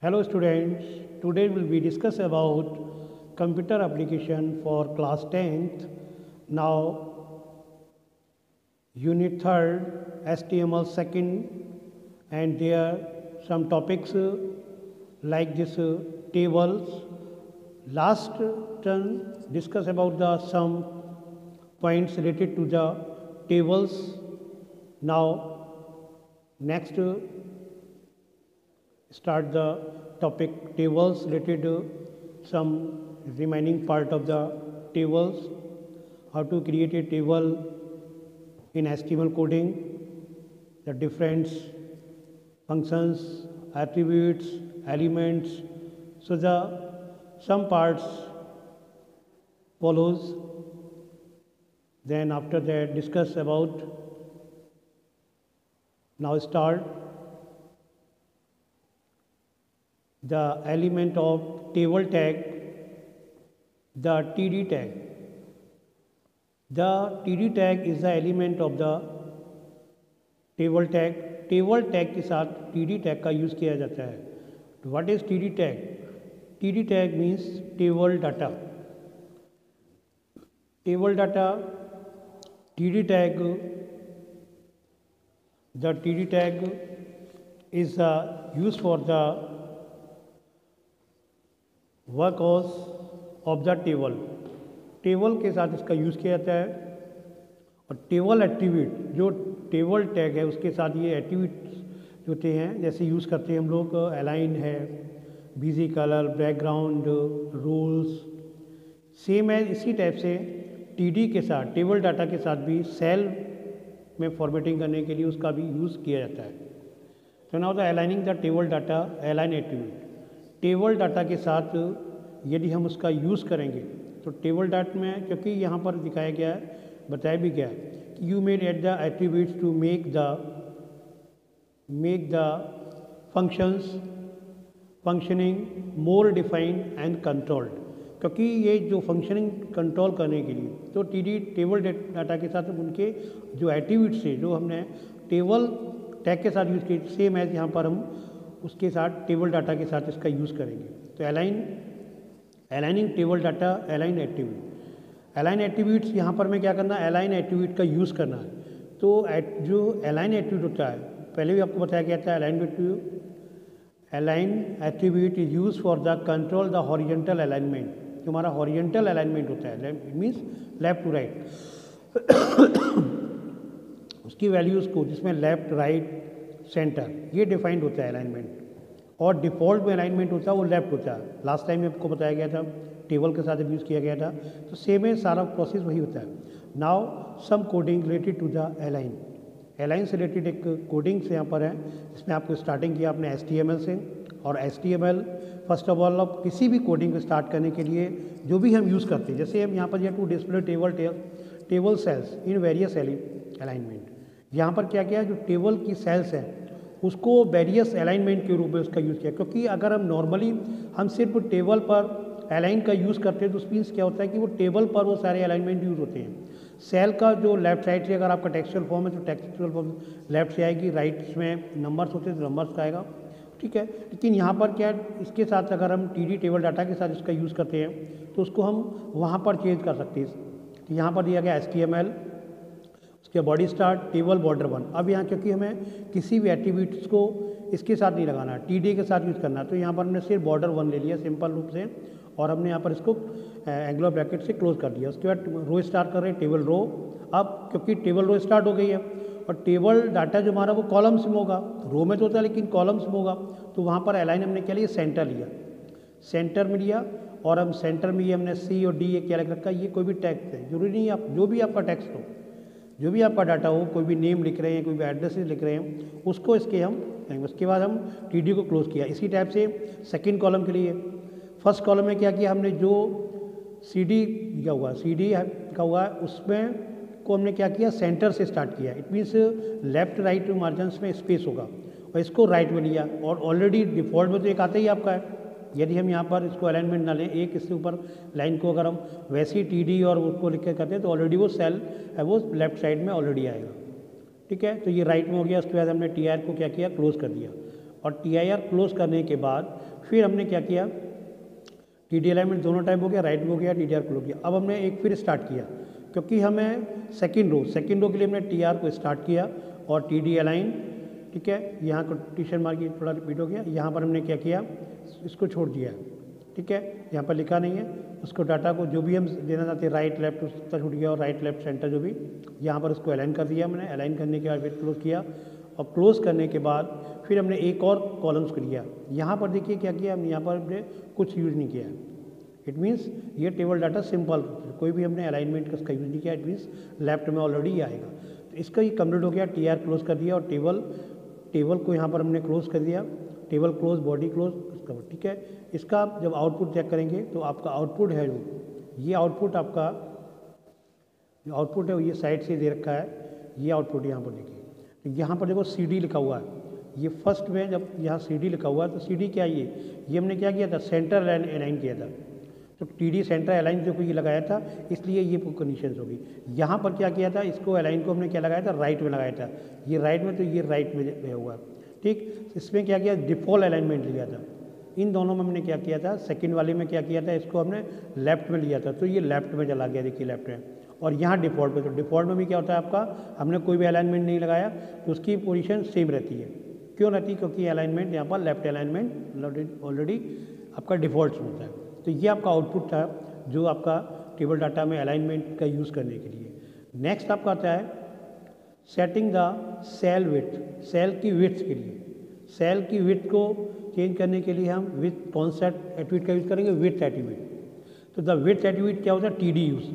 Hello students, today we will be discuss about computer application for class 10th. Now unit 3rd HTML 2nd and there some topics like this tables. Last turn discuss about the some points related to the tables. Now next start the topic tables related some remaining part of the tables, how to create a table in HTML coding, the different functions, attributes, elements. So the some parts follows. Then after that discuss about. Now start the element of table tag, the TD tag. The TD tag is the element of the table tag. Table tag के साथ TD tag का use किया जाता है. What is TD tag? TD tag means table data. Table data TD tag. The TD tag is used for the workers of the table. Table के साथ इसका use किया जाता है. और टेबल एट्रीब्यूट जो टेबल टैग है उसके साथ ये एट्रीब्यूट होते हैं, जैसे यूज़ करते हैं हम लोग अलाइन है, busy colour, background, rules. Same है इसी टाइप से टीडी के साथ टेबल डाटा के साथ भी सेल में फॉर्मेटिंग करने के लिए उसका भी यूज़ किया जाता है. तो now the aligning the table data align attribute. Table data के साथ यदि हम उसका यूज़ करेंगे तो टेबल डाटा में, क्योंकि यहाँ पर दिखाया गया है, बताया भी गया है कि you made at the attributes to make the functions functioning more defined and controlled. क्योंकि ये जो फंक्शनिंग कंट्रोल करने के लिए तो टीडी टेबल डाटा के साथ उनके जो एट्रीब्यूट्स है जो हमने टेबल टैग के साथ यूज़ किए, सेम एज यहाँ पर हम उसके साथ टेबल डाटा के साथ इसका यूज़ करेंगे. तो aligning table data align attribute. Align attributes यहाँ पर मैं क्या करना है, अलाइन एट्रीब्यूट का यूज़ करना है. तो जो अलाइन एट्रीब्यूट होता है, पहले भी आपको बताया गया था, align attribute is use for the control the horizontal alignment. जो हमारा हॉरिजेंटल अलाइनमेंट होता है, it means left to right, उसकी वैल्यूज़ को, जिसमें लेफ्ट राइट सेंटर, ये डिफाइंड होता है अलाइनमेंट. और डिफ़ॉल्ट में अलाइनमेंट होता है वो लेफ्ट होता है. लास्ट टाइम में आपको बताया गया था, टेबल के साथ यूज़ किया गया था. तो सेम है, सारा प्रोसेस वही होता है. Now some coding related to the align. Align से रिलेटेड एक कोडिंग से यहाँ पर है, इसमें आपको स्टार्टिंग किया आपने HTML से. और HTML फर्स्ट ऑफ ऑल आप किसी भी कोडिंग को स्टार्ट करने के लिए जो भी हम यूज़ करते हैं, जैसे हम यहाँ पर to display table cells in various alignment. यहाँ पर क्या किया, जो टेबल की सेल्स हैं उसको वेरियस अलाइनमेंट के रूप में उसका यूज़ किया. क्योंकि अगर हम नॉर्मली हम सिर्फ टेबल पर अलाइन का यूज़ करते हैं तो उस मीन्स क्या होता है कि वो टेबल पर वो सारे अलाइनमेंट यूज़ होते हैं. सेल का जो लेफ्ट साइड से अगर आपका टेक्सचुअल फॉर्म है तो टेक्सचुअल फॉर्म लेफ्ट से आएगी, राइट में नंबर्स होते हैं तो नंबर्स का आएगा. ठीक है. लेकिन यहाँ पर क्या है, इसके साथ अगर हम टीडी टेबल डाटा के साथ इसका यूज़ करते हैं तो उसको हम वहाँ पर चेंज कर सकते हैं. तो यहाँ पर दिया गया HTML, उसके बॉडी स्टार्ट टेबल बॉर्डर 1. अब यहाँ क्योंकि हमें किसी भी एट्रीब्यूट्स को इसके साथ नहीं लगाना, टीडी के साथ यूज़ करना, तो यहाँ पर हमने सिर्फ बॉर्डर 1 ले लिया सिंपल रूप से, और हमने यहाँ पर इसको एंगुलर ब्रैकेट से क्लोज कर दिया. उसके बाद रो स्टार्ट कर रहे हैं, टेबल रो. अब क्योंकि टेबल रो स्टार्ट हो गई है और टेबल डाटा जो हमारा वो कॉलम्स में होगा, रो में तो होता है लेकिन कॉलम्स में होगा, तो वहाँ पर अलाइन हमने क्या लिया, सेंटर लिया, सेंटर में लिया. और हम सेंटर में ये हमने C और D ये क्या लग रखा है, ये कोई भी टेक्स्ट है, जरूरी नहीं आप जो भी आपका टेक्स्ट हो, जो भी आपका डाटा हो, कोई भी नेम लिख रहे हैं, कोई भी एड्रेसेस लिख रहे हैं, उसको इसके हम कहेंगे. उसके बाद हम टीडी को क्लोज किया. इसी टाइप से सेकंड कॉलम के लिए फर्स्ट कॉलम में क्या किया हमने, जो CD का हुआ, CD का हुआ, उसमें को हमने क्या किया, सेंटर से स्टार्ट किया. It means left right margins में स्पेस होगा और इसको राइट में लिया. और ऑलरेडी डिफ़ॉल्ट में तो एक आता ही आपका है. यदि हम यहाँ पर इसको अलाइनमेंट ना लें, एक इसके ऊपर लाइन को अगर हम वैसे ही टीडी और उसको लिख के करते हैं तो ऑलरेडी वो सेल है वो लेफ्ट साइड में ऑलरेडी आएगा. ठीक है. तो ये राइट में हो गया. उसके बाद हमने TR को क्या किया, क्लोज कर दिया. और TIR क्लोज करने के बाद फिर हमने क्या किया, TD अलाइनमेंट दोनों टाइम हो गया, राइट में हो गया, TDR क्लोज किया। अब हमने एक फिर स्टार्ट किया, क्योंकि हमें सेकेंड रो के लिए हमने TR को स्टार्ट किया और TD अलाइन, ठीक है, यहाँ को टीशन मार के थोड़ा रिपीट हो गया। यहाँ पर हमने क्या किया, इसको छोड़ दिया, ठीक है, यहाँ पर लिखा नहीं है, उसको डाटा को जो भी हम देना चाहते हैं राइट लेफ्ट उसका छूट गया, और राइट लेफ्ट सेंटर जो भी, यहाँ पर उसको अलाइन कर दिया मैंने। अलाइन करने के बाद फिर क्लोज किया, और क्लोज करने के बाद फिर हमने एक और कॉलम्स को लिया। यहाँ पर देखिए क्या किया हमने, यहाँ पर हमने कुछ यूज़ नहीं किया। इट मीन्स ये टेबल डाटा सिंपल, कोई भी हमने अलाइनमेंट का इसका यूज़ नहीं किया। इट मीन्स लेफ्ट में ऑलरेडी आएगा। तो इसका ये कंप्लीट हो गया, TR क्लोज कर दिया, और टेबल को यहाँ पर हमने क्लोज कर दिया, टेबल क्लोज, बॉडी क्लोज, इसका ठीक है। इसका आप जब आउटपुट चेक करेंगे तो आपका आउटपुट है जो ये आउटपुट आपका जो आउटपुट है ये साइड से दे रखा है, ये आउटपुट यहाँ पर देखिए। तो यहाँ पर देखो CD लिखा हुआ है, ये फर्स्ट में जब यहाँ CD लिखा हुआ है तो CD क्या है, ये हमने क्या किया था, सेंटर अलाइन किया था। तो TD सेंटर अलाइन जो ये लगाया था, इसलिए ये कंडीशन होगी। यहाँ पर क्या किया था, इसको अलाइन को हमने क्या लगाया था, राइट में लगाया था, ये राइट में, तो ये राइट में गया हुआ है, ठीक। इसमें क्या किया, डिफ़ॉल्ट अलाइनमेंट लिया था। इन दोनों में हमने क्या किया था, सेकंड वाले में क्या किया था, इसको हमने लेफ्ट में लिया था, तो ये लेफ्ट में चला गया, देखिए लेफ्ट में। और यहाँ डिफ़ॉल्ट में, तो डिफ़ॉल्ट में भी क्या होता है आपका, हमने कोई भी अलाइनमेंट नहीं लगाया तो उसकी पोजीशन सेम रहती है। क्यों रहती है, क्योंकि अलाइनमेंट यहाँ पर लेफ्ट अलाइनमेंट ऑलरेडी आपका डिफ़ॉल्ट होता है। तो ये आपका आउटपुट था जो आपका टेबल डाटा में अलाइनमेंट का यूज़ करने के लिए। नेक्स्ट आपका आता है setting the cell width, cell की विड्थ के लिए। सेल की विड्थ को चेंज करने के लिए हम विथ कौन सा एट्रीब्यूट का यूज़ करेंगे, विड्थ एट्रीब्यूट। तो द विड्थ एट्रीब्यूट क्या होता है, TD यूज़।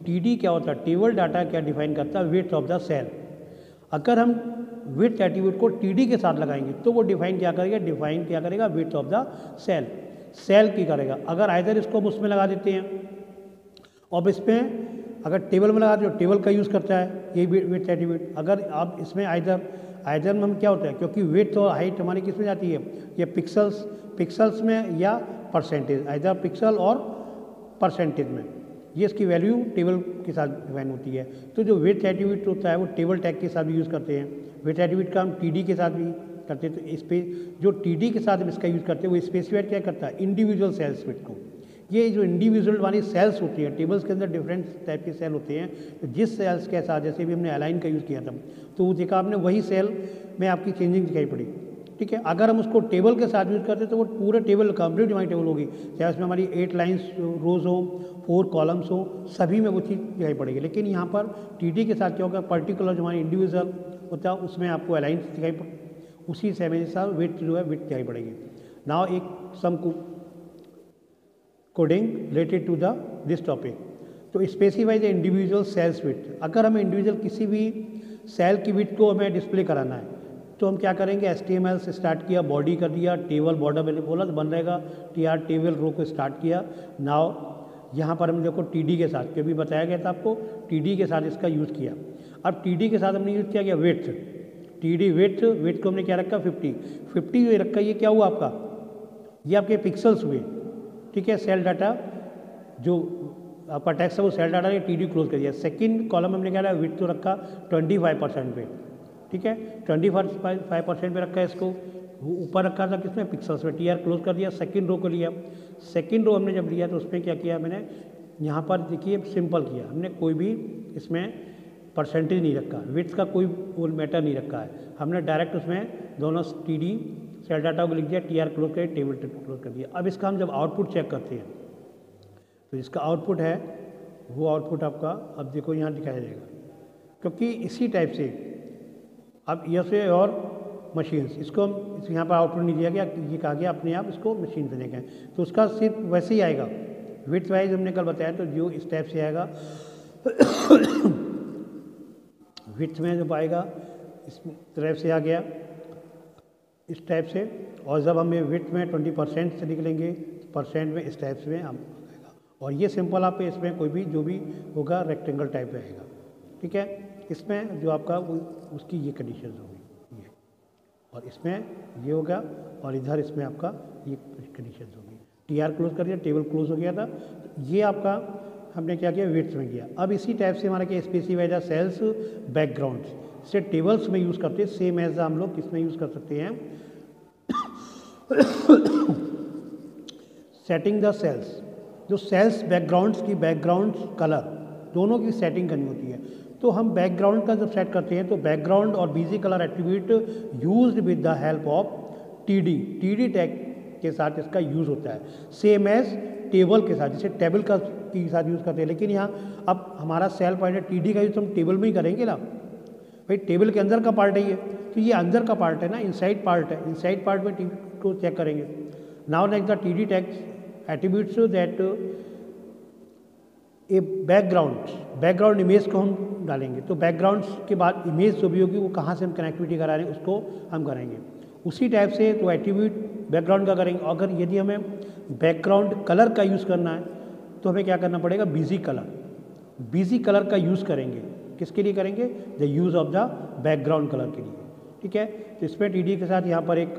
TD क्या होता है, टेबल डाटा क्या डिफाइन करता है, विड्थ ऑफ द सेल। अगर हम विड्थ एट्रीब्यूट को TD के साथ लगाएंगे तो वो डिफाइन क्या करेगा, विड्थ ऑफ द सेल की करेगा। अगर आइदर इसको हम उसमें लगा देते हैं, और इसमें अगर टेबल में लगा दो, टेबल का यूज़ करता है ये विड्थ एट्रीब्यूट। अगर आप इसमें आइदर में हम क्या होता है, क्योंकि विड्थ और हाइट हमारी किस में जाती है, ये पिक्सल्स में या परसेंटेज, आइदर पिक्सल और परसेंटेज में, ये इसकी वैल्यू टेबल के साथ डिफाइन होती है। तो जो विड्थ एट्रीब्यूट होता है वो टेबल टैग के साथ भी यूज़ करते हैं। विड्थ एट्रीब्यूट का हम TD के साथ भी करते हैं। तो इस पे जो TD के साथ हम इसका यूज़ करते हैं वो स्पेसिफाइड क्या करता है, इंडिविजुअल सेल्स विड्थ को। ये जो इंडिविजुअल वाली सेल्स होती हैं, टेबल्स के अंदर डिफरेंट टाइप के सेल होते हैं, तो जिस सेल्स के साथ, जैसे भी हमने अलाइन का यूज़ किया था, तो वो देखा आपने वही सेल में आपकी चेंजिंग दिखाई पड़ी, ठीक है। अगर हम उसको टेबल के साथ यूज़ करते तो वो पूरे टेबल कंप्लीट हमारी टेबल होगी, चाहे उसमें हमारी 8 लाइन्स रोज हो, 4 कॉलम्स हो, सभी में वो चीज़ दिखाई पड़ेगी। लेकिन यहाँ पर TD के साथ क्या होगा, पर्टिकुलर जो हमारी इंडिविजुअल होता है उसमें आपको अलाइन दिखाई उसी सेम के साथ विड्थ जो है विड्थ दिखाई पड़ेगी। नाउ एक some coding related to this topic. तो specify the individual cells width. अगर हमें इंडिविजुअल किसी भी सेल की विड्थ को हमें डिस्प्ले कराना है तो हम क्या करेंगे, HTML से स्टार्ट किया, बॉडी कर दिया, टेबल बॉर्डर मैंने बोला तो बन रहेगा, TR टेबल रो को स्टार्ट किया। नाउ यहाँ पर हम देखो TD के साथ, क्योंकि बताया गया था आपको, TD के साथ इसका यूज़ किया। अब TD के साथ हमने यूज़ किया गया विड्थ, TD विड्थ को हमने क्या रखा, 50 जो रखा, ये क्या हुआ आपका, ये आपके पिक्सल्स हुए, ठीक है। सेल डाटा जो आपका टेक्स्ट है वो सेल डाटा ने TD क्लोज कर दिया। सेकंड कॉलम हमने क्या रखा, विड्थ तो रखा 25% पे, ठीक है, 25% पे रखा है इसको। ऊपर रखा था किसमें, पिक्सल्स में, TR क्लोज कर दिया। सेकंड रो को लिया, सेकंड रो हमने जब लिया तो उसमें क्या किया मैंने, यहाँ पर देखिए सिंपल किया हमने, कोई भी इसमें परसेंटेज नहीं रखा, विड्थ का कोई मैटर नहीं रखा है, हमने डायरेक्ट उसमें दोनों TD सेल डाटा को लिख दिया, TR क्लोज कर, टेबल क्लोज कर दिया। अब इसका हम जब आउटपुट चेक करते हैं तो इसका आउटपुट है वो आउटपुट आपका, अब देखो यहाँ दिखाया जाएगा, क्योंकि इसी टाइप से अब ये से और मशीन्स, इसको हम यहाँ पर आउटपुट नहीं दिया गया, ये कहा गया अपने आप इसको मशीन से लेकर, तो उसका सिर्फ वैसे ही आएगा। विड्थ वाइज हमने कल बताया, तो जो इस टाइप से आएगा विड्थ में जब आएगा इस तरफ से आ गया इस टाइप से, और जब हमें विड्थ में 20% से निकलेंगे परसेंट में इस टाइप से हम आएगा। और ये सिंपल आप इसमें कोई भी जो भी होगा रेक्टेंगल टाइप में आएगा, ठीक है। इसमें जो आपका उसकी ये कंडीशन होगी, ये, और इसमें ये होगा, और इधर इसमें आपका ये कंडीशन होगी। TR क्लोज कर दिया, टेबल क्लोज हो गया था, तो ये आपका हमने क्या किया, विड्थ में किया। अब इसी टाइप से हमारा क्या, स्पेसिफाई द सेल्स बैकग्राउंड्स, से टेबल्स में यूज़ करते हैं, सेम एज हम लोग किस में यूज़ कर सकते हैं, सेटिंग द सेल्स, जो सेल्स बैकग्राउंड्स की बैकग्राउंड कलर दोनों की सेटिंग करनी होती है। तो हम बैकग्राउंड का जब सेट करते हैं तो बैकग्राउंड और BG colour attribute used with the help of T D tag के साथ इसका यूज़ होता है, सेम एज टेबल के साथ, जैसे टेबल का के साथ यूज़ करते हैं। लेकिन यहाँ अब हमारा सेल पॉइंट है, टी डी का यूज़ हम टेबल में ही करेंगे ना भाई, टेबल के अंदर का पार्ट है ये, तो ये अंदर का पार्ट है ना, इनसाइड पार्ट है, इनसाइड पार्ट में टी को चेक करेंगे। Now next the T D tags attributes that a background image को हम डालेंगे। तो बैकग्राउंड के बाद इमेज जो भी होगी वो कहाँ से हम कनेक्टिविटी करा रहे हैं उसको हम करेंगे उसी टाइप से। तो एट्रीब्यूट बैकग्राउंड का करेंगे। अगर यदि हमें बैकग्राउंड कलर का यूज़ करना है तो हमें क्या करना पड़ेगा, बीजी कलर का यूज़ करेंगे। किसके लिए करेंगे, the use of the background colour के लिए। ठीक है, तो इसमें टी डी के साथ यहाँ पर एक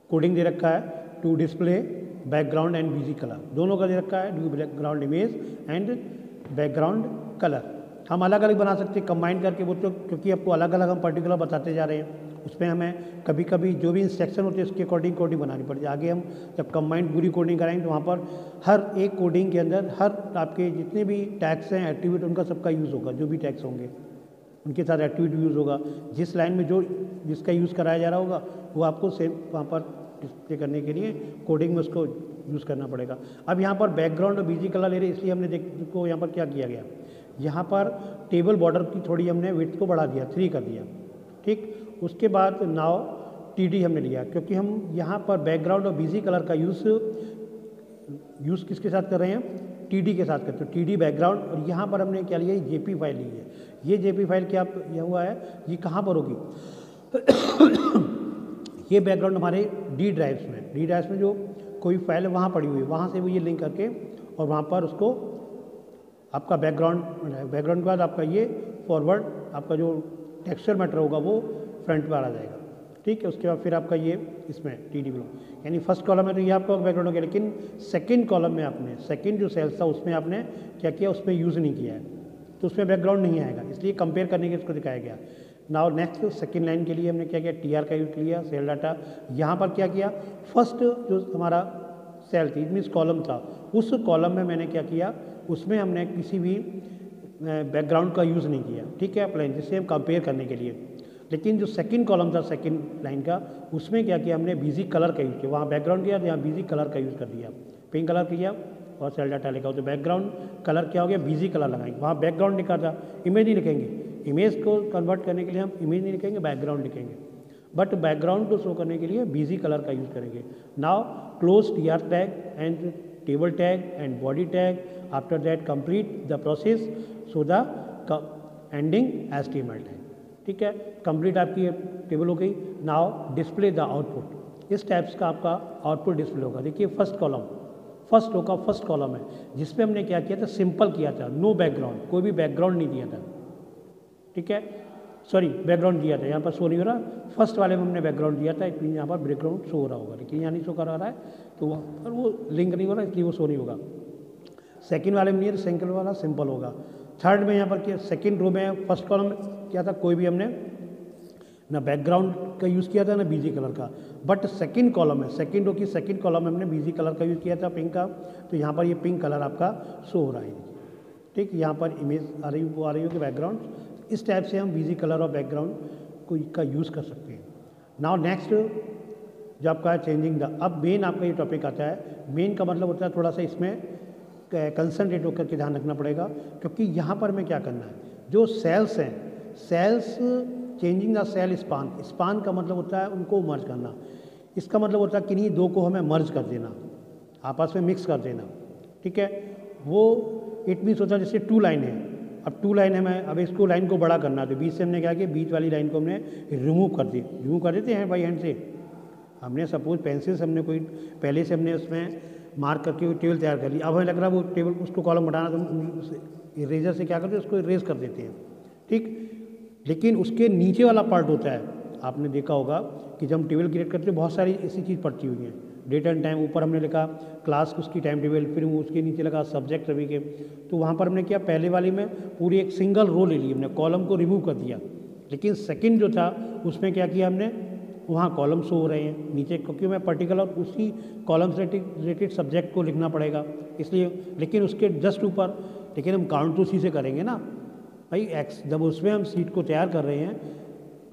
कोडिंग दे रखा है to display background and BG colour, दोनों का दे रखा है, do background image and background colour. हम अलग अलग बना सकते हैं कंबाइन करके, वो तो क्योंकि आपको अलग अलग हम पर्टिकुलर बताते जा रहे हैं, उसमें हमें कभी कभी जो भी इंस्ट्रक्शन होते हैं उसके अकॉर्डिंग कोडिंग बनानी पड़ती है। आगे हम जब कंबाइंड पूरी कोडिंग कराएंगे तो वहाँ पर हर एक कोडिंग के अंदर हर आपके जितने भी टैग्स हैं एट्रीब्यूट उनका सबका यूज़ होगा, जो भी टैग्स होंगे उनके साथ एट्रीब्यूट यूज़ होगा। जिस लाइन में जो जिसका यूज़ कराया जा रहा होगा वो आपको सेम वहाँ पर डिस्प्ले करने के लिए कोडिंग में उसको यूज़ करना पड़ेगा। अब यहाँ पर बैकग्राउंड और बीजी कलर ले रहे, इसलिए हमने देखो यहाँ पर क्या किया गया, यहाँ पर टेबल बॉर्डर की थोड़ी हमने विड्थ को बढ़ा दिया, 3 कर दिया। ठीक, उसके बाद नाउ टी डी हमने लिया, क्योंकि हम यहाँ पर बैकग्राउंड और बीजी कलर का यूज़ किसके साथ कर रहे हैं, टी डी के साथ करते हैं। टी डी बैकग्राउंड, और यहाँ पर हमने क्या लिया, जेपी फाइल ली है। ये जेपी फाइल क्या यह हुआ है, ये कहाँ पर होगी ये बैकग्राउंड हमारे डी ड्राइव्स में जो कोई फाइल है वहाँ पड़ी हुई है, वहाँ से वो ये लिंक करके और वहाँ पर उसको आपका बैकग्राउंड के बाद आपका ये फॉरवर्ड आपका जो टेक्सचर मैटर होगा वो फ्रंट पर आ जाएगा। ठीक है, उसके बाद फिर आपका ये इसमें टी डी ब्लॉक, यानी फर्स्ट कॉलम में तो ये आपका बैकग्राउंड हो गया, लेकिन सेकंड कॉलम में आपने सेकंड जो सेल्स था उसमें आपने क्या किया, उसमें यूज़ नहीं किया है, तो उसमें बैकग्राउंड नहीं आएगा, इसलिए कंपेयर करने के इसको दिखाया गया। नाउ नेक्स्ट सेकंड लाइन के लिए हमने क्या किया, टी आर का यूज़ किया, सेल डाटा। यहाँ पर क्या किया, फर्स्ट जो हमारा सेल थी मीन्स कॉलम था, उस कॉलम में मैंने क्या किया, उसमें हमने किसी भी बैकग्राउंड का यूज़ नहीं किया। ठीक है, प्लेन, जिससे हम कंपेयर करने के लिए। लेकिन जो सेकंड कॉलम था सेकंड लाइन का, उसमें क्या किया हमने, बीजी कलर का यूज़ किया। वहाँ बैकग्राउंड किया तो यहाँ बीजी कलर का यूज़ कर दिया, पिंक कलर किया और सेल डाटा लिखा हो, तो बैकग्राउंड कलर क्या हो गया, बीजी कलर लगाएंगे। वहाँ बैकग्राउंड लिखा था, इमेज नहीं लिखेंगे, इमेज को कन्वर्ट करने के लिए हम इमेज नहीं लिखेंगे, बैकग्राउंड लिखेंगे, बट बैकग्राउंड को शो करने के लिए बीजी कलर का यूज़ करेंगे। Now close T R tag and table tag and body tag, after that complete the process so the ending HTML tag. ठीक है, कंप्लीट आपकी टेबल हो गई। नाउ डिस्प्ले द आउटपुट, इस टाइप्स का आपका आउटपुट डिस्प्ले होगा। देखिए फर्स्ट कॉलम है जिसमें हमने क्या किया था, सिंपल किया था, नो बैकग्राउंड, कोई भी बैकग्राउंड नहीं दिया था। ठीक है, सॉरी बैकग्राउंड दिया था, यहाँ पर शो नहीं हो रहा, फर्स्ट वाले में हमने बैकग्राउंड दिया था, इसलिए यहाँ पर बैकग्राउंड शो हो रहा होगा, लेकिन यहाँ नहीं शो करा रहा है तो वहाँ पर वो लिंक नहीं हो रहा, इसलिए वो शो नहीं होगा। सेकंड वाले में नहीं है, सेकंड वाला सिंपल होगा। थर्ड में यहाँ पर क्या, सेकंड रो में फर्स्ट कॉलम में क्या था, कोई भी हमने ना बैकग्राउंड का यूज़ किया था ना बीजी कलर का, बट सेकंड कॉलम है, सेकंड रो की सेकंड कॉलम में हमने बीजी कलर का यूज़ किया था, पिंक का, तो यहाँ पर ये पिंक कलर आपका शो हो रहा है। ठीक, यहाँ पर इमेज आ रही होगी बैकग्राउंड, इस टाइप से हम बीजी कलर और बैकग्राउंड का यूज़ कर सकते हैं। नाउ नेक्स्ट जो आपका है चेंजिंग द, अब मेन आपका ये टॉपिक आता है। मेन का मतलब होता है थोड़ा सा इसमें कंसंट्रेट होकर के ध्यान रखना पड़ेगा, क्योंकि यहाँ पर हमें क्या करना है, जो सेल्स हैं, cells changing the cell span का मतलब होता है उनको मर्ज करना। इसका मतलब होता है कि नहीं, दो को हमें मर्ज कर देना, आपस में मिक्स कर देना। ठीक है, वो इट मीन्स होता है जैसे 2 लाइन है, अब 2 लाइन है, मैं अब इसको लाइन को बड़ा करना, तो बीच से हमने क्या किया, बीच वाली लाइन को हमने रिमूव कर देते हैं बाई हैंड से। हमने सपोज पेंसिल से हमने कोई पहले से हमने उसमें मार्क करके टेबल तैयार कर ली, अब हमें लग रहा है वो टेबल उसको कॉलम बढ़ाना, तो इरेजर से क्या करते हैं, उसको इरेज कर देते हैं। ठीक, लेकिन उसके नीचे वाला पार्ट होता है, आपने देखा होगा कि जब हम टेबल क्रिएट करते हैं बहुत सारी ऐसी चीज़ पड़ती हुई हैं, डेट एंड टाइम, ऊपर हमने लिखा क्लास उसकी टाइम टेबल, फिर उसके नीचे लगा सब्जेक्ट सभी के, तो वहाँ पर हमने क्या, पहले वाली में पूरी एक सिंगल रो ले ली हमने, कॉलम को रिमूव कर दिया। लेकिन सेकंड जो था उसमें क्या किया हमने, वहाँ कॉलम शो हो रहे हैं नीचे, क्योंकि मैं पर्टिकुलर उसी कॉलम से रिलेटेड सब्जेक्ट को लिखना पड़ेगा इसलिए। लेकिन उसके जस्ट ऊपर, लेकिन हम काउंट टू सी से करेंगे ना भाई एक्स, जब उसमें हम सीट को तैयार कर रहे हैं,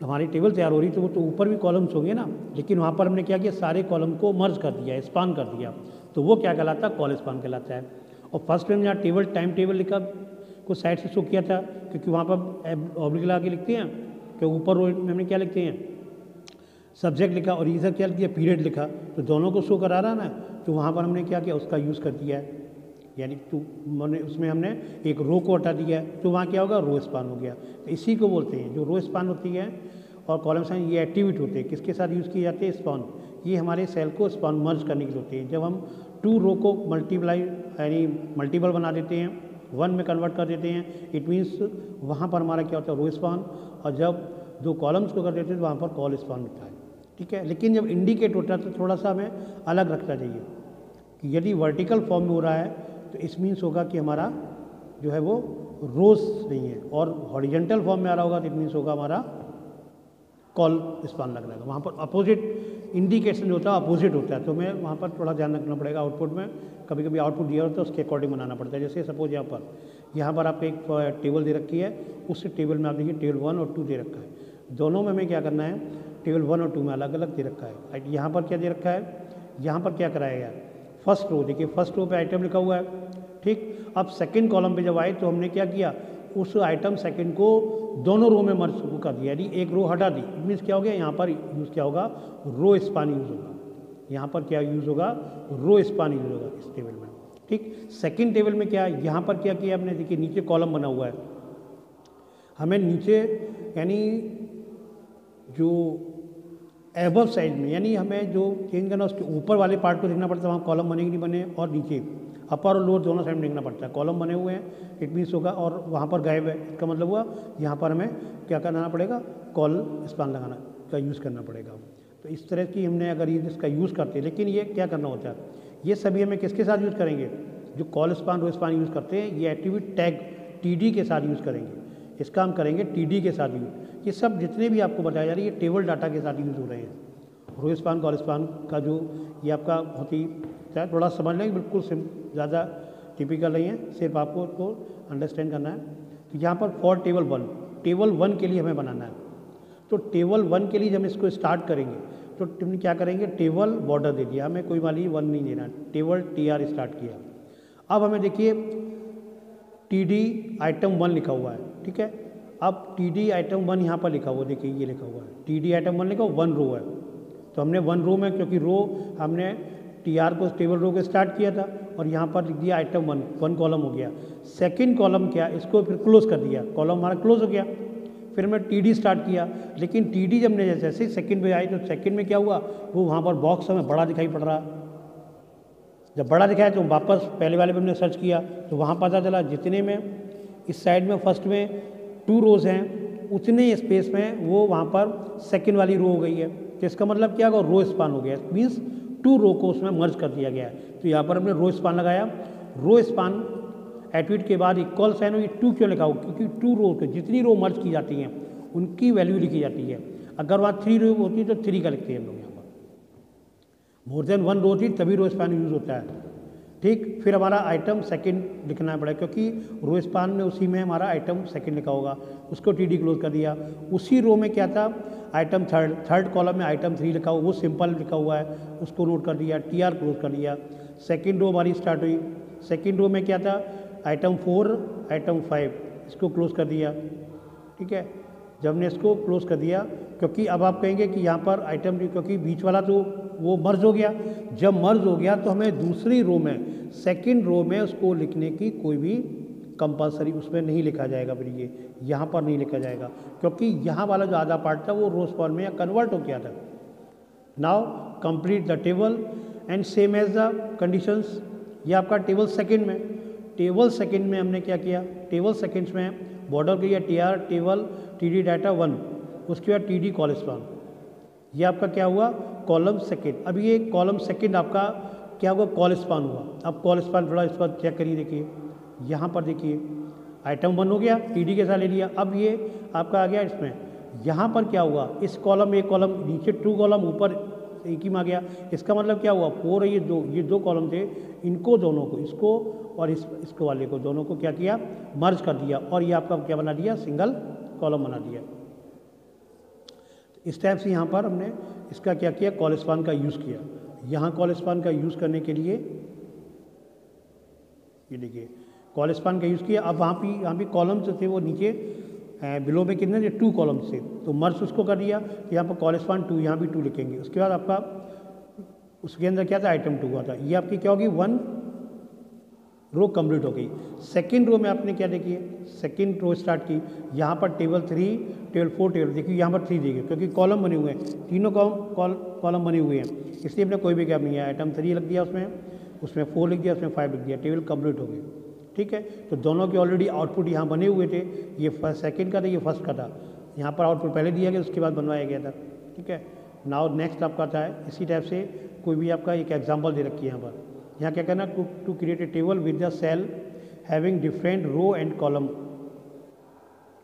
हमारी टेबल तैयार हो रही तो वो तो ऊपर भी कॉलम्स होंगे ना, लेकिन वहाँ पर हमने क्या किया, सारे कॉलम को मर्ज कर दिया, स्पान कर दिया, तो वो क्या कहलाता है, कॉल स्पान कहलाता है। और फर्स्ट में यहाँ टेबल टाइम टेबल लिखा को साइड से शो किया था, क्योंकि वहाँ पर ऑब्लिक लगा के लिखते हैं, कि ऊपर रो में हमने क्या लिखते हैं, सब्जेक्ट लिखा, और इधर क्या लिखा, पीरियड लिखा, तो दोनों को शो करा रहा ना, तो वहाँ पर हमने क्या किया, उसका यूज़ कर दिया है, यानी तो मैंने उसमें हमने एक रो को हटा दिया है, तो वहाँ क्या होगा, रो स्पान हो गया। तो इसी को बोलते हैं, जो रो स्पान होती है और कॉलम स्पान, ये एक्टिविटी होते हैं, किसके साथ यूज़ किए जाते हैं, स्पान। ये हमारे सेल को स्पान मर्ज करने के लिए होते हैं। जब हम 2 रो को मल्टीप्लाई यानी मल्टीपल बना देते हैं, 1 में कन्वर्ट कर देते हैं, इट मीन्स वहाँ पर हमारा क्या होता है, रो स्पान। और जब 2 कॉलम्स को कर देते हैं तो वहाँ पर कॉल स्पान होता है, ठीक है। लेकिन जब इंडिकेट होता है तो थोड़ा सा हमें अलग रखना चाहिए, कि यदि वर्टिकल फॉर्म में हो रहा है तो इस मीन्स होगा कि हमारा जो है वो रोज नहीं है, और हॉरिजेंटल फॉर्म में आ रहा होगा तो इट मीन्स होगा हमारा कॉल स्पान लग रहा है। वहाँ पर अपोजिट इंडिकेशन जो होता है अपोजिट होता है, तो हमें वहाँ पर थोड़ा ध्यान रखना पड़ेगा। आउटपुट में कभी कभी आउटपुट दिया होता है उसके अकॉर्डिंग बनाना पड़ता है। जैसे सपोज यहाँ पर आपको एक टेबल दे रखी है, उस टेबल में आप देखिए टेबल 1 और 2 दे रखा है, दोनों में हमें क्या करना है, टेबल 1 और 2 में अलग अलग दे रखा है। यहाँ पर क्या दे रखा है, यहाँ पर क्या कराया गया, फर्स्ट रो, देखिए फर्स्ट रो पे आइटम लिखा हुआ है, ठीक। अब सेकंड कॉलम पे जब आए तो हमने क्या किया, उस आइटम सेकंड को दोनों रो में मर्ज कर दिया, यानी एक रो हटा दी। इट मीन्स क्या हो गया, यहाँ पर यूज़ क्या होगा, रो स्पान यूज़ होगा। यहाँ पर क्या यूज़ होगा, रो स्पान यूज़ होगा इस टेबल में, ठीक। सेकंड टेबल में क्या है, यहाँ पर क्या किया हमने, देखिए नीचे कॉलम बना हुआ है, हमें नीचे यानी जो एबव साइड में, यानी हमें जो चेंज करना उसके ऊपर वाले पार्ट को देखना पड़ता है, वहाँ कॉलम बने कि नहीं बने, और नीचे अपर और लोअर दोनों साइड में देखना पड़ता है। कॉलम बने हुए हैं इट मीन्स होगा, और वहाँ पर गायब है, इसका मतलब हुआ यहाँ पर हमें क्या करना पड़ेगा, कॉल स्पान लगाना का यूज़ करना पड़ेगा। तो इस तरह की हमने अगर ये इसका यूज़ करते हैं, लेकिन ये क्या करना होता है, ये सभी हमें किसके साथ यूज़ करेंगे, जो कॉल स्पान रो स्पान यूज़ करते हैं, ये एक्टिविटी टैग TD के साथ यूज़ करेंगे, इसका हम करेंगे TD के साथ यूज़। ये सब जितने भी आपको बताया जा रहा है ये टेबल डाटा के साथ यूज़ हो रहे हैं। रो स्पान कॉल स्पान का जो ये आपका बहुत ही थोड़ा समझ लें, बिल्कुल ज़्यादा टिपिकल नहीं है, सिर्फ आपको उसको अंडरस्टैंड करना है। तो यहाँ पर फॉर टेबल 1 के लिए हमें बनाना है, तो टेबल 1 के लिए जब हम इसको स्टार्ट करेंगे तो तुम क्या करेंगे, टेबल बॉर्डर दे दिया, हमें कोई वाली 1 नहीं देना, टेबल TR स्टार्ट किया। अब हमें देखिए TD आइटम 1 लिखा हुआ है, ठीक है। अब TD आइटम 1 यहाँ पर लिखा हुआ, देखिए ये लिखा हुआ है TD आइटम 1 लिखा हुआ, 1 रो है, तो हमने 1 रो में, क्योंकि रो हमने TR को टेबल रो को स्टार्ट किया था, और यहाँ पर लिख दिया आइटम 1 कॉलम हो गया। सेकंड कॉलम क्या, इसको फिर क्लोज कर दिया, कॉलम हमारा क्लोज हो गया। फिर मैं TD स्टार्ट किया, लेकिन TD जब हमने जैसे सेकंड पे आई तो सेकंड में क्या हुआ, वो वहाँ पर बॉक्स हमें बड़ा दिखाई पड़ रहा। जब बड़ा दिखाया तो वापस पहले वाले पे हमने सर्च किया, तो वहाँ पता चला जितने में इस साइड में फर्स्ट में 2 रोज़ हैं, उतने स्पेस में वो वहाँ पर सेकंड वाली रो हो गई है। तो इसका मतलब क्या होगा, रो स्पान हो गया, मीन्स 2 रो को उसमें मर्ज कर दिया गया है। तो यहाँ पर हमने रो स्पान लगाया। रो स्पान एट्रीब्यूट के बाद इक्वल साइन हो, ये 2 क्यों लिखा हो, क्योंकि 2 रो के जितनी रो मर्ज की जाती हैं उनकी वैल्यू लिखी जाती है। अगर वहाँ 3 रो होती है तो 3 का लिखते हैं हम लोग यहाँ पर, मोर देन 1 रो थी तभी रो स्पान यूज़ होता है, ठीक। फिर हमारा आइटम सेकंड लिखना पड़ेगा, क्योंकि रो स्पान में उसी में हमारा आइटम सेकंड लिखा होगा, उसको TD क्लोज कर दिया। उसी रो में क्या था, आइटम थर्ड कॉलम में आइटम 3 लिखा हुआ, वो सिंपल लिखा हुआ है, उसको नोट कर दिया, TR क्लोज कर दिया। सेकंड रो हमारी स्टार्ट हुई, सेकंड रो में क्या था, आइटम 4 आइटम 5, इसको क्लोज कर दिया, ठीक है। जब हमने इसको क्लोज कर दिया, क्योंकि अब आप कहेंगे कि यहाँ पर आइटम, क्योंकि बीच वाला तो वो मर्ज हो गया, जब मर्ज हो गया तो हमें दूसरी रो में, सेकंड रो में उसको लिखने की कोई भी कंपलसरी उसमें नहीं लिखा जाएगा। फिर ये यहाँ पर नहीं लिखा जाएगा, क्योंकि यहाँ वाला जो आधा पार्ट था वो रो स्पान में या कन्वर्ट हो गया था। Now complete the table and same as the conditions. ये आपका टेबल सेकंड में, टेबल सेकंड में हमने क्या किया, टेबल सेकंड्स में बॉर्डर किया TR टेबल TD डाटा 1, उसके बाद TD कॉल स्पान। ये आपका क्या हुआ, कॉलम सेकंड। अब ये कॉलम सेकंड आपका क्या हुआ, कॉल स्पान हुआ। अब कॉल स्पान थोड़ा इस पर चेक करिए, देखिए यहाँ पर देखिए आइटम 1 हो गया, TD के साथ ले लिया। अब ये आपका आ गया इसमें, यहाँ पर क्या हुआ, इस कॉलम एक कॉलम नीचे 2 कॉलम ऊपर एक ही में आ गया। इसका मतलब क्या हुआ, 4 ये दो कॉलम थे, इनको दोनों को, इसको और इसको वाले को, दोनों को क्या किया, मर्ज कर दिया और ये आपका क्या बना दिया, सिंगल कॉलम बना दिया। इस टाइप से यहाँ पर हमने इसका क्या किया, कॉल स्पान का यूज़ किया। यहाँ कॉल स्पान का यूज़ करने के लिए ये देखिए कॉल स्पान का यूज़ किया। अब यहाँ भी कॉलम जो थे वो नीचे बिलो में कितने थे, 2 कॉलम से, तो मर्ज उसको कर दिया। तो यहाँ पर कॉल स्पान 2, यहाँ भी 2 लिखेंगे। उसके बाद आपका उसके अंदर क्या था, आइटम 2 हुआ था। ये आपकी क्या होगी, 1 रो कंप्लीट हो गई। सेकंड रो में आपने क्या देखिए, सेकंड रो स्टार्ट की, यहाँ पर टेबल 3, टेबल 4, टेबल देखिए यहाँ पर 3 देखिए, क्योंकि कॉलम बने हुए हैं, तीनों कॉलम बने हुए हैं, इसलिए हमने कोई भी गैप नहीं है। आइटम 3 लिख दिया, उसमें 4 लिख दिया, उसमें 5 लिख दिया, टेबल कंप्लीट हो गई। ठीक है, तो दोनों के ऑलरेडी आउटपुट यहाँ बने हुए थे, ये सेकंड का था, ये फर्स्ट का था। यहाँ पर आउटपुट पहले दिया गया, उसके बाद बनवाया गया था। ठीक है, नाउ नेक्स्ट आपका आता है इसी टाइप से कोई भी आपका एक एग्जाम्पल दे रखी है यहाँ पर। यहाँ क्या करना, to create a table with the cell having different row and column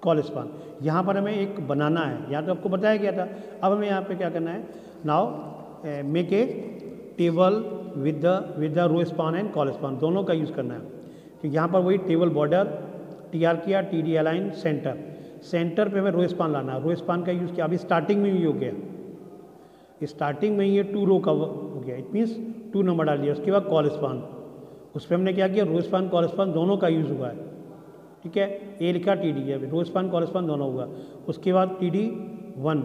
col span. यहाँ पर हमें एक बनाना है, यहाँ तो आपको बताया गया था। अब हमें यहाँ पे क्या करना है, now make a table with the row span and col span, दोनों का यूज़ करना है। तो यहाँ पर वही टेबल बॉर्डर TR किया, TD अलाइन, सेंटर पे हमें रो स्पान लाना है। रो स्पान का यूज़ किया, अभी स्टार्टिंग में ही हो गया, स्टार्टिंग में ही ये 2 रो का हो गया, इट मीन्स 2 नंबर डाल दिया। उसके बाद कॉल स्पान, उस पर हमने क्या किया, रो स्पान कॉल स्पान दोनों का यूज़ हुआ है। ठीक है, ए लिखा TD है, रो स्पान कॉल स्पान दोनों हुआ। उसके बाद TD 1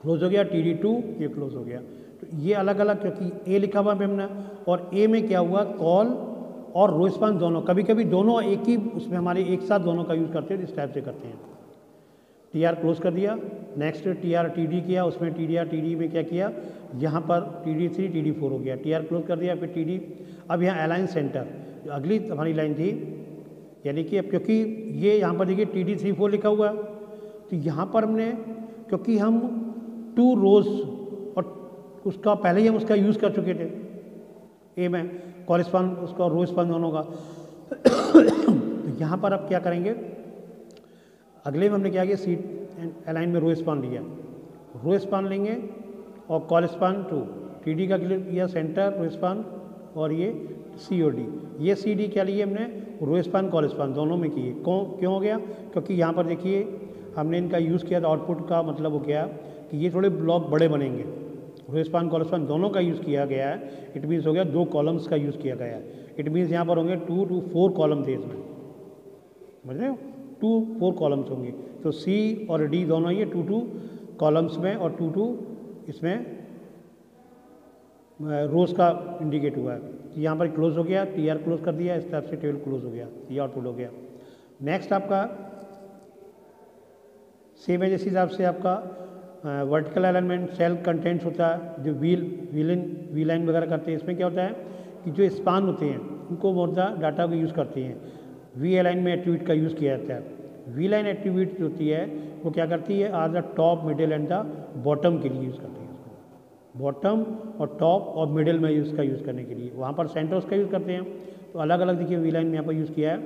क्लोज हो गया, TD 2 ये क्लोज हो गया। तो ये अलग अलग, क्योंकि ए लिखा हुआ है हमने, और ए में क्या हुआ, कॉल और रो स्पान दोनों, कभी कभी दोनों एक ही उसमें हमारे एक साथ दोनों का यूज़ करते हैं, इस टाइप से करते हैं। TR क्लोज कर दिया, नेक्स्ट TR TD किया, उसमें TDR TD में क्या किया, यहाँ पर TD 3 TD 4 हो गया, TR क्लोज कर दिया, फिर TD। अब यहाँ अलाइन सेंटर, अगली हमारी लाइन थी, यानी कि अब क्योंकि ये यहाँ पर देखिए TD 3 4 लिखा हुआ है, तो यहाँ पर हमने, क्योंकि हम 2 रोज और उसका पहले ही हम उसका यूज़ कर चुके थे ए में, कॉरेस्पान उसका रो स्पान दोनों का। तो यहाँ पर अब क्या करेंगे, अगले में हमने क्या किया, सीट एंड अलाइन में रो स्पान लिया, रो स्पान लेंगे और कॉल स्पान 2, TD का क्लियर किया, सेंटर रो स्पान, और ये COD, ये CD क्या लिए हमने, रो स्पान कॉल स्पान दोनों में किए। क्यों हो गया, क्योंकि यहाँ पर देखिए हमने इनका यूज़ किया, तो आउटपुट का मतलब हो गया कि ये थोड़े ब्लॉक बड़े बनेंगे। रो स्पान कॉल स्पान दोनों का यूज़ किया गया है, इट मीन्स हो गया 2 कॉलम्स का यूज़ किया गया है। इट मीन्स यहाँ पर होंगे 2 to 4 कॉलम थे इसमें, समझ रहे हो, 2-4 कॉलम्स होंगे। तो C और D दोनों ये 2 कॉलम्स में और 2 इसमें रोज का इंडिकेट हुआ है। तो यहाँ पर क्लोज हो गया, TR क्लोज कर दिया, इस टाइप से टेबल क्लोज हो गया, ये आउटपुट हो गया। नेक्स्ट आपका सेम है, जिस हिसाब से आपका वर्टिकल अलाइनमेंट सेल कंटेंट्स होता है, जो वी लाइन वगैरह करते हैं, इसमें क्या होता है कि जो स्पान होते हैं उनको मोटा डाटा को यूज़ करते हैं। वी अलाइन में एट्रीब्यूट का यूज़ किया जाता है। वी लाइन एट्रीब्यूट जो होती है वो क्या करती है, आज the top, middle and the bottom के लिए यूज़ करती है इसको, बॉटम और टॉप और मिडिल में इसका यूज़ करने के लिए। वहाँ पर सेंटर उसका यूज़ करते हैं, तो अलग अलग देखिए वी लाइन में यहाँ पर यूज़ किया है।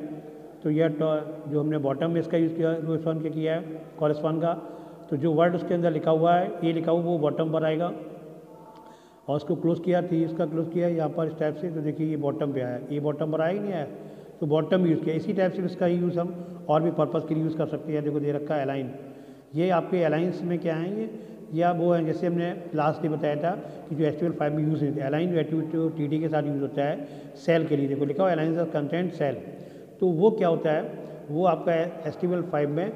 तो यह जो हमने बॉटम में इसका यूज़ किया, रो स्पान के किया है, कॉरेस्पान का, तो जो वर्ड उसके अंदर लिखा हुआ है, ये लिखा हुआ वो बॉटम पर आएगा, और उसको क्लोज किया, थी इसका क्लोज किया यहाँ पर इस टाइप से, तो देखिए ये बॉटम पे आया, ये बॉटम पर आया ही नहीं आया, तो बॉटम यूज़ किया। इसी टाइप से इसका यूज़ हम और भी पर्पज़ के लिए यूज़ कर सकते हैं। देखो दे रखा है अलाइन, ये आपके अलाइंस में क्या है, ये आप वो हैं, जैसे हमने लास्ट डे बताया था कि जो HTML5 में यूज़ होती है अलाइन, जो एट्रीब्यूट TD के साथ यूज़ होता है सेल के लिए, देखो लिखा हुआ अलाइन कंटेंट सेल, तो वो क्या होता है, वो आपका HTML5 में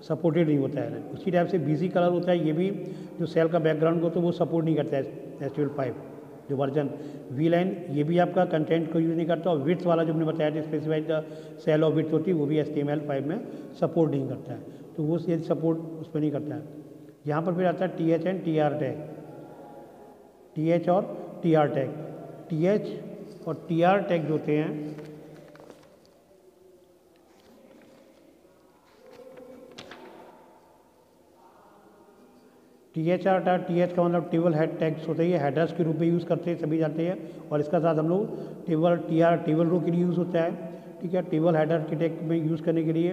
सपोर्टेड नहीं होता है। उसी टाइप से BC कलर होता है, ये भी जो सेल का बैकग्राउंड को, तो वो सपोर्ट नहीं करता है HTML5 जो वर्जन। वी लाइन ये भी आपका कंटेंट को यूज़ नहीं करता, और विड्थ वाला जो हमने बताया था स्पेसिफाइड सेल और विड्थ होती है, वो भी HTML5 में सपोर्ट नहीं करता है, तो वो ये सपोर्ट उस पर नहीं करता है। यहाँ पर फिर आता है TH and TR tag, TH और TR टैग। TH और TR टैग जो होते हैं, TH का मतलब टेबल हेड टैग्स होते हैं, हेडर्स के रूप में यूज़ करते हैं, सभी जानते हैं, और इसका साथ हम लोग टेबल रो के लिए यूज़ होता है। ठीक है, टेबल हेडर के टैग में यूज़ करने के लिए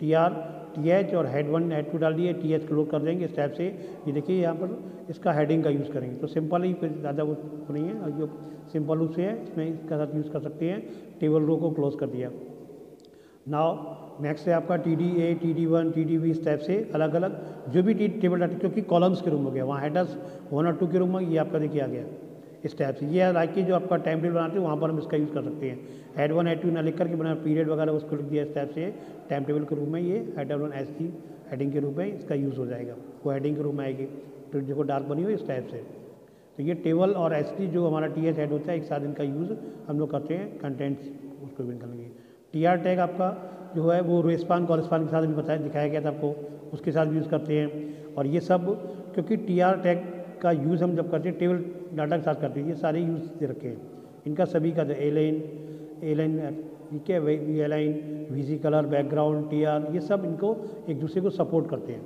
TR TH और हेड 1 हेड 2 डाल दिए, TH क्लोज कर देंगे इस टाइप से। ये देखिए यहाँ पर इसका हेडिंग का यूज़ करेंगे, तो सिंपल ही, कोई ज़्यादा वो नहीं है, और जो सिंपल रूप से है इसमें इसका साथ यूज़ कर सकते हैं। टेबल रो को क्लोज कर दिया। नाउ नेक्स्ट है आपका TDA, TD1, TDB, इस टाइप से अलग अलग जो भी टेबल डाटा, क्योंकि कॉलम्स के रूम हो गया, वहाँ हेडर्स 1 और 2 के रूम में, ये आपका देखिए आ गया इस टाइप से। ये लाइक जो आपका टाइम टेबल बनाते हैं वहाँ पर हम इसका यूज़ कर सकते हैं। हेड 1 हेड 2 ना लिख करके बना पीरियड वगैरह उसको लिख दिया इस टाइप से। टाइम टेबल के रूप में ये हेडर 1 SD हेडिंग के रूप में इसका यूज़ हो जाएगा, वो हेडिंग के रूप में आएगी, तो देखो डार्क बनी हुई इस टाइप से। तो ये टेबल और SD जो हमारा TH हेड होता है, एक साथ इनका यूज़ हम लोग करते हैं कंटेंट्स उसको भी निकालेंगे। TR टैग आपका जो है वो रो स्पान कॉल स्पान के साथ भी बताया दिखाया गया था आपको, उसके साथ यूज़ करते हैं। और ये सब क्योंकि TR टैग का यूज़ हम जब करते हैं टेबल डाटा के साथ करते हैं, ये सारे यूज़ दे रखे हैं इनका सभी का। एलाइन ठीक है, align, VG colour, background, TR, ये सब इनको एक दूसरे को सपोर्ट करते हैं।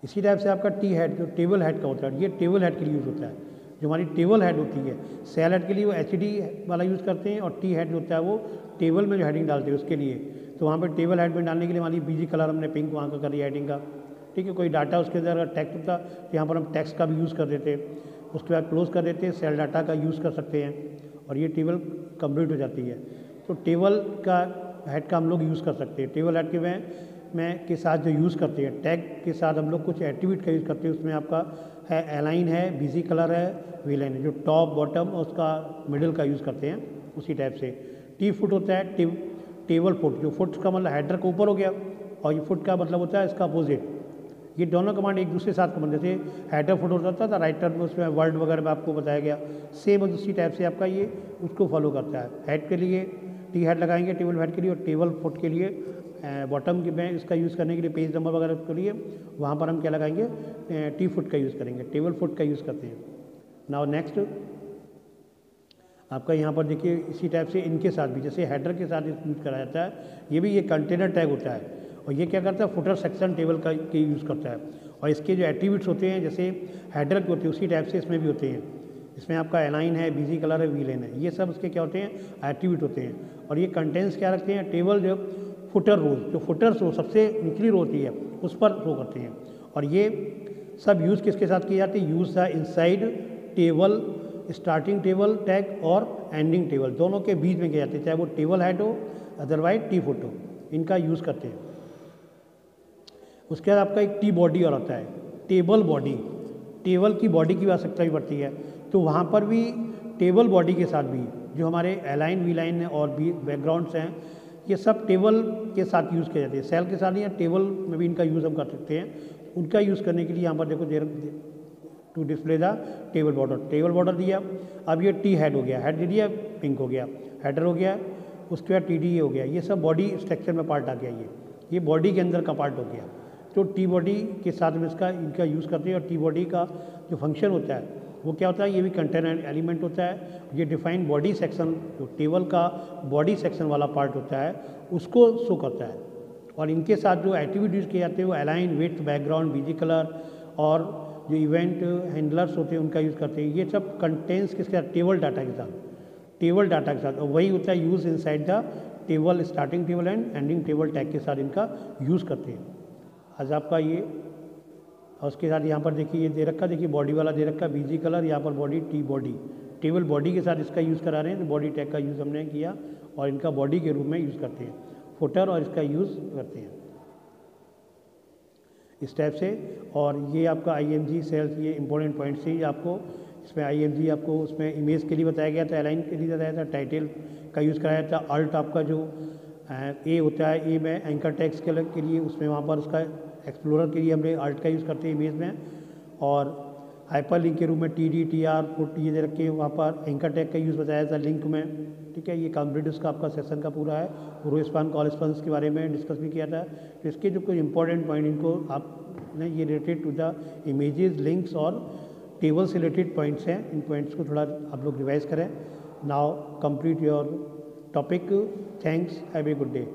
इसी टाइप से आपका T हेड जो टेबल हेड का होता है, ये टेबल हेड के लिए यूज़ होता है। जो हमारी टेबल हेड होती है, सेल हेड के लिए वो HD वाला यूज़ करते हैं, और T हेड जो होता है वो टेबल में जो हेडिंग डालते हैं उसके लिए। तो वहाँ पर टेबल हेड में डालने के लिए हमारी BG कलर हमने पिंक वहाँ का कर दिया हेडिंग का, ठीक है। कोई डाटा उसके अंदर अगर टेक्स्ट होता तो यहाँ पर हम टेक्स्ट का भी यूज़ कर देते, उसके बाद क्लोज कर देते, सेल डाटा का यूज़ कर सकते हैं, और ये टेबल कंप्लीट हो जाती है। तो टेबल का हेड का हम लोग यूज़ कर सकते हैं। टेबल हेड के में के साथ जो यूज़ करते हैं, टैग के साथ हम लोग कुछ एट्रीब्यूट का यूज़ करते हैं। उसमें आपका है अलाइन है, BG कलर है, वीलाइन है, जो टॉप बॉटम और उसका मिडिल का यूज़ करते हैं उसी टाइप से। T फुट होता है टेबल फुट, जो फुट का मतलब हेडर का ऊपर हो गया, और ये फुट का मतलब होता है इसका अपोजिट। ये दोनों कमांड एक दूसरे साथ कमांड, जैसे हेडर फुट होता था राइटर में, उसमें वर्ड वगैरह में आपको बताया गया, सेम उसी टाइप से आपका ये उसको फॉलो करता है। हेड के लिए T हेड लगाएंगे टेबल हेड के लिए, और टेबल फुट के लिए बॉटम के में इसका यूज़ करने के लिए पेज नंबर वगैरह के लिए वहाँ पर हम क्या लगाएंगे, T फुट का यूज़ करेंगे, टेबल फुट का यूज़ करते हैं। नाउ नेक्स्ट आपका यहाँ पर देखिए इसी टाइप से इनके साथ भी, जैसे हेडर के साथ यूज़ करा जाता है, ये भी ये कंटेनर टैग होता है, और ये क्या करता है फुटर सेक्शन टेबल का के यूज़ करता है। और इसके जो एट्रीब्यूट्स होते हैं जैसे हेडर के होते हैं उसी टाइप से इसमें भी होते हैं। इसमें आपका अलाइन है, BG कलर है, वीलाइन है, ये सब उसके क्या होते हैं एट्रीब्यूट होते हैं। और ये कंटेंट्स क्या रखते हैं, टेबल जो फुटर रोज, जो फुटर रो सबसे निचली रो होती है उस पर शो करते हैं। और ये सब यूज़ किसके साथ किए जाते हैं, use the inside table, starting table tag और एंडिंग टेबल दोनों के बीच में किए जाते हैं, चाहे वो टेबल हेड हो अदरवाइज T फुट हो, इनका यूज़ करते हैं। उसके बाद आपका एक T बॉडी और आता है, टेबल बॉडी, टेबल की बॉडी की आवश्यकता भी पड़ती है, तो वहाँ पर भी टेबल बॉडी के साथ भी जो हमारे अलाइन वीलाइन और भी बैकग्राउंड्स हैं, ये सब टेबल के साथ यूज़ किए जाते हैं। सेल के साथ या टेबल में भी इनका यूज़ हम कर सकते हैं। उनका यूज़ करने के लिए यहाँ पर देखो to display the table border दिया। अब ये T हेड हो गया, हेड दे दिया पिंक हो गया, हेडर हो गया, उसके बाद TDA हो गया, ये सब बॉडी स्ट्रक्चर में पार्ट आ गया, ये बॉडी के अंदर का पार्ट हो गया। तो T बॉडी के साथ में इनका यूज़ करते हैं। और T बॉडी का जो फंक्शन होता है वो क्या होता है, ये भी कंटेनर एलिमेंट होता है। ये डिफाइंड बॉडी सेक्शन, जो टेबल का बॉडी सेक्शन वाला पार्ट होता है उसको शो करता है। और इनके साथ जो एट्रीब्यूट यूज़ किए जाते हैं वो align, width, background, BG colour और जो इवेंट हैंडलर्स होते हैं उनका यूज़ करते हैं। ये सब कंटेंट्स किसके साथ, टेबल डाटा के साथ, और वही होता है use inside the table, starting table and ending table tag के साथ इनका यूज़ करते हैं। आज आपका ये, और उसके साथ यहाँ पर देखिए ये दे रखा, देखिए बॉडी वाला दे रखा BG कलर, यहाँ पर body T body, table body के साथ इसका यूज़ करा रहे हैं, तो बॉडी टैग का यूज़ हमने किया और इनका बॉडी के रूप में यूज़ करते हैं, फुटर और इसका यूज़ करते हैं इस टाइप से। और ये आपका IMG सेल्स, ये इंपॉर्टेंट पॉइंट्स ही आपको इसमें IMG आपको उसमें इमेज के लिए बताया गया था, अलाइन के लिए बताया था, टाइटल का यूज़ कराया था, अल्ट आपका जो A होता है, A में एंकर टेक्स्ट के लिए उसमें वहाँ पर उसका एक्सप्लोरर के लिए हमने अल्ट का यूज़ करते हैं इमेज में। और हाइपर लिंक के रूप में TD, TR, पुट ये दे रखे हैं, वहाँ पर एंकर टैग का यूज़ बताया था लिंक में, ठीक है। ये कंप्लीट उसका आपका सेशन का पूरा है। रो स्पान कॉल स्पान के बारे में डिस्कस भी किया था। तो इसके जो कुछ इंपॉर्टेंट पॉइंट इनको आपने ये related to the images, links और टेबल से रिलेटेड पॉइंट्स हैं, इन पॉइंट्स को थोड़ा आप लोग रिवाइज करें। Now complete your topic. Thanks, have a good day.